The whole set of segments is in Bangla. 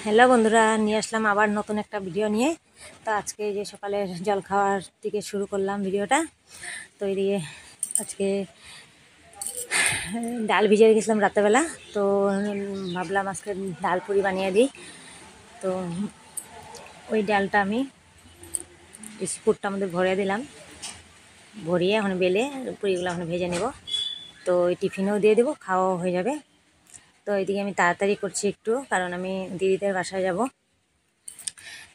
হ্যালো বন্ধুরা, নিয়ে আসলাম আবার নতুন একটা ভিডিও নিয়ে। তো আজকে যে সকালের জল খাওয়ার থেকে শুরু করলাম ভিডিওটা। তো এদিকে আজকে ডাল ভিজিয়ে রেখেছিলাম রাত্রেবেলা। তো ভাবলাম আজকে ডাল পুরি বানিয়ে দিই। তো ওই ডালটা আমি পুরটা মধ্যে ভরে দিলাম, ভরিয়ে এখন বেলে পুরিগুলো এখন ভেজে নেব। তো ওই টিফিনেও দিয়ে দেবো, খাওয়াও হয়ে যাবে। তো এইদিকে আমি তাড়াতাড়ি করছি একটু, কারণ আমি দিদিদের বাসায় যাব।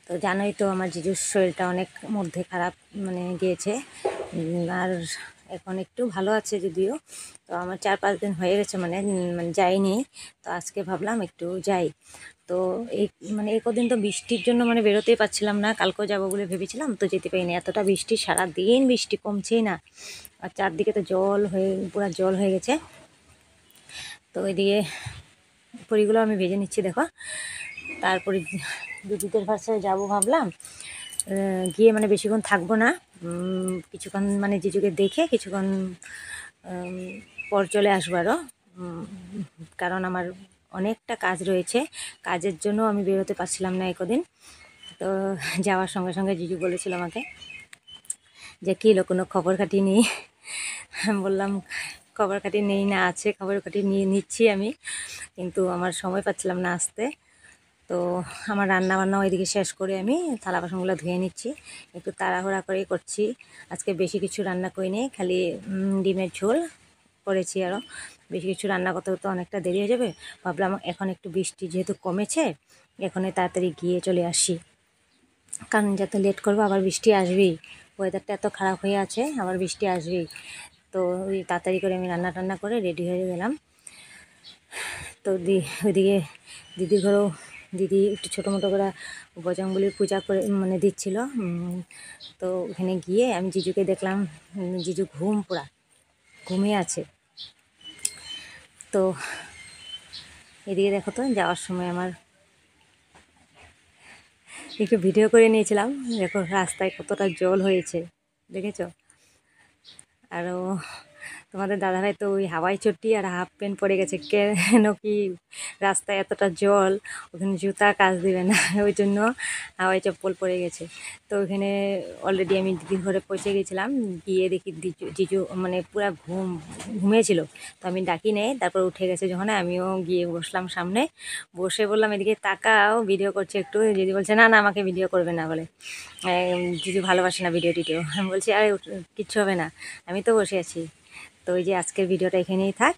তো জানোই তো আমার জিজুর শরীরটা অনেক মধ্যে খারাপ গিয়েছে, আর এখন একটু ভালো আছে যদিও। তো আমার 4-5 দিন হয়ে গেছে যাইনি। তো আজকে ভাবলাম একটু যাই। তো এই এই কদিন তো বৃষ্টির জন্য বেরোতেই পারছিলাম না। কালকেও যাবো বলে ভেবেছিলাম, তো যেতে পারিনি। এতটা বৃষ্টি, সারাদিন বৃষ্টি, কমছেই না। আর চারদিকে তো পুরো জল হয়ে গেছে। তো ওইদিকে পুরিগুলো আমি ভেজে নিচ্ছি, দেখো। তারপরে দিদিদের বাসায় যাবো ভাবলাম। গিয়ে বেশিক্ষণ থাকবো না, কিছুক্ষণ জিজুকে দেখে কিছুক্ষণ পর চলে আসবো আরও। কারণ আমার অনেকটা কাজ রয়েছে, কাজের জন্য আমি বেরোতে পারছিলাম না একদিন। তো যাওয়ার সঙ্গে সঙ্গে জিজু বলেছিল আমাকে যে কী কোনো খবর কাটি নেই। বললাম খবর কাটি নেই না, আছে, খবর কাটি নিয়ে নিচ্ছি আমি, কিন্তু আমার সময় পাচ্ছিলাম না আসতে। তো আমার রান্না বান্না ওইদিকে শেষ করে আমি থালা বাসনগুলো ধুয়ে নিচ্ছি, একটু তাড়াহুড়া করেই করছি। আজকে বেশি কিছু রান্না করিনি, খালি ডিমের ঝোল করেছি। আরও বেশি কিছু রান্না করতে করতে অনেকটা দেরি হয়ে যাবে। ভাবলাম এখন একটু বৃষ্টি যেহেতু কমেছে, এখনই তাড়াতাড়ি গিয়ে চলে আসি, কারণ যত লেট করবো আবার বৃষ্টি আসবেই। ওয়েদারটা এত খারাপ হয়ে আছে, আবার বৃষ্টি আসবেই। তো ওই তাড়াতাড়ি করে আমি রান্না টান্না করে রেডি হয়ে গেলাম। তো ওইদিকে দিদির ঘরেও দিদি একটু ছোটো মোটো করে বজরংবলীর পূজা করে দিচ্ছিল। তো ওখানে গিয়ে আমি জিজুকে দেখলাম, জিজু ঘুমিয়ে আছে। তো এদিকে দেখো তো, যাওয়ার সময় আমার একটু ভিডিও করে নিয়েছিলাম। দেখো রাস্তায় কতটা জল হয়েছে, দেখেছো? আরও তোমাদের দাদাভাই তো ওই হাওয়াই চটি আর হাফ প্যান্ট পরে গেছে, কেন কি রাস্তায় এতটা জল, ওখানে জুতা কাজ দেবে না, ওই জন্য হাওয়াই চপ্পল পরে গেছে। তো ওখানে অলরেডি আমি দিদির ঘরে পৌঁছে গেছিলাম। গিয়ে দেখি জিজু পুরা ঘুমিয়েছিল। তো আমি ডাকি নেই, তারপর উঠে গেছে যখন আমিও গিয়ে বসলাম সামনে, বসে বললাম এদিকে তাকাও, ভিডিও করছে একটু। দিদি বলছে না না, আমাকে ভিডিও করবে না বলে, জিজু ভালোবাসে না ভিডিও টিডিও। আমি বলছি আরে কিচ্ছু হবে না, আমি তো বসে আছি। তো ওই যে আজকের ভিডিওটা এখানেই থাক।